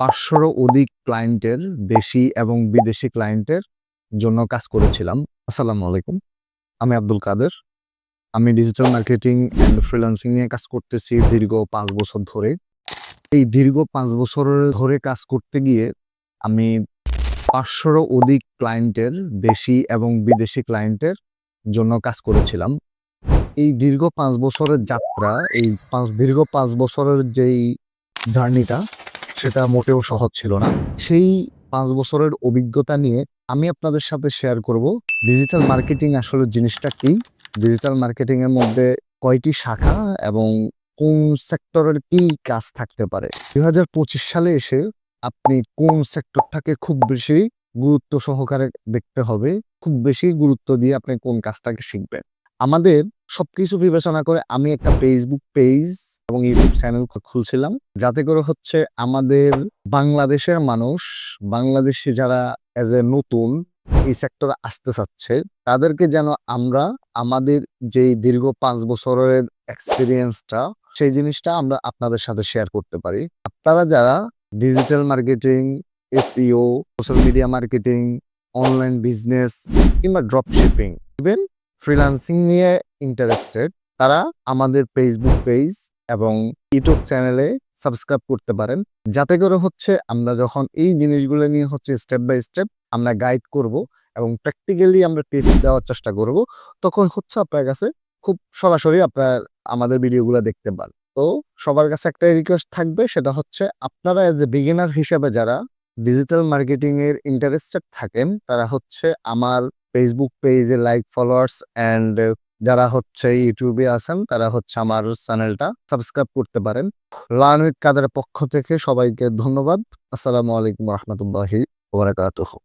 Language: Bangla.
500-র অধিক ক্লায়েন্টের দেশি এবং বিদেশি ক্লায়েন্টের জন্য কাজ করেছিলাম। আসসালামু আলাইকুম। আমি আব্দুল কাদের। আমি ডিজিটাল মার্কেটিং অ্যান্ড ফ্রিল্যান্সিং নিয়ে কাজ করতেছি দীর্ঘ 5 বছর ধরে। এই দীর্ঘ 5 বছর ধরে কাজ করতে গিয়ে আমি 500-র অধিক ক্লায়েন্টের দেশি এবং বিদেশি ক্লায়েন্টের জন্য কাজ করেছিলাম। এই দীর্ঘ 5 বছরের যাত্রা, দীর্ঘ 5 বছরের যেই জার্নিটা, সেটা মোটেও সহজ ছিল না। সেই 5 বছরের অভিজ্ঞতা নিয়ে আমি আপনাদের সাথে শেয়ার করব ডিজিটাল মার্কেটিং আসলে জিনিসটা কি, ডিজিটাল মার্কেটিং এর মধ্যে কয়টি শাখা এবং কোন সেক্টরের কি কাজ থাকতে পারে। 2025 সালে এসে আপনি কোন সেক্টরটাকে খুব বেশি গুরুত্ব সহকারে দেখতে হবে, খুব বেশি গুরুত্ব দিয়ে আপনি কোন কাজটাকে শিখবেন। আমাদের সবকিছু বিবেচনা করে আমি একটা ফেসবুক পেজ এবং ইউটিউব চ্যানেল খুলছিলাম, যাতে করে হচ্ছে আমাদের বাংলাদেশের মানুষ, বাংলাদেশি যারা এজ এ নতুন এই সেক্টরে আসতে চাচ্ছে, তাদেরকে যেন আমরা আমাদের যেই দীর্ঘ 5 বছরের এক্সপিরিয়েন্সটা, সেই জিনিসটা আমরা আপনাদের সাথে শেয়ার করতে পারি। আপনারা যারা digital marketing, SEO, social media marketing, online business কিংবা ড্রপ শিপিং, ইভেন ফ্রিল্যান্সিং নিয়ে ইন্টারেস্টেড, তারা আমাদের ফেসবুক পেজ এবং ইউটিউব চ্যানেলে সাবস্ক্রাইব করতে পারেন, যাতে করে হচ্ছে আমরা যখন এই জিনিসগুলো নিয়ে হচ্ছে স্টেপ বাই স্টেপ আমরা গাইড করব এবং প্র্যাকটিক্যালি আমরা টিপস দেওয়ার চেষ্টা করব, তখন হচ্ছে আপনার কাছে খুব সরাসরি আপনার আমাদের ভিডিওগুলো দেখতে পান। তো সবার কাছে একটা রিকোয়েস্ট থাকবে, সেটা হচ্ছে আপনারা এজ এ বিগিনার হিসেবে যারা ডিজিটাল মার্কেটিং এর ইন্টারেস্টেড থাকেন, তারা হচ্ছে আমার ফেসবুক পেজে লাইক, ফলোয়ার্স অ্যান্ড যারা হচ্ছে ইউটিউবে আছেন, তারা হচ্ছে আমার চ্যানেলটা সাবস্ক্রাইব করতে পারেন। লার্ন উইথ কাদের পক্ষ থেকে সবাইকে ধন্যবাদ। আসসালামু আলাইকুম রহমতুল্লাহি ওয়া বারাকাতুহু।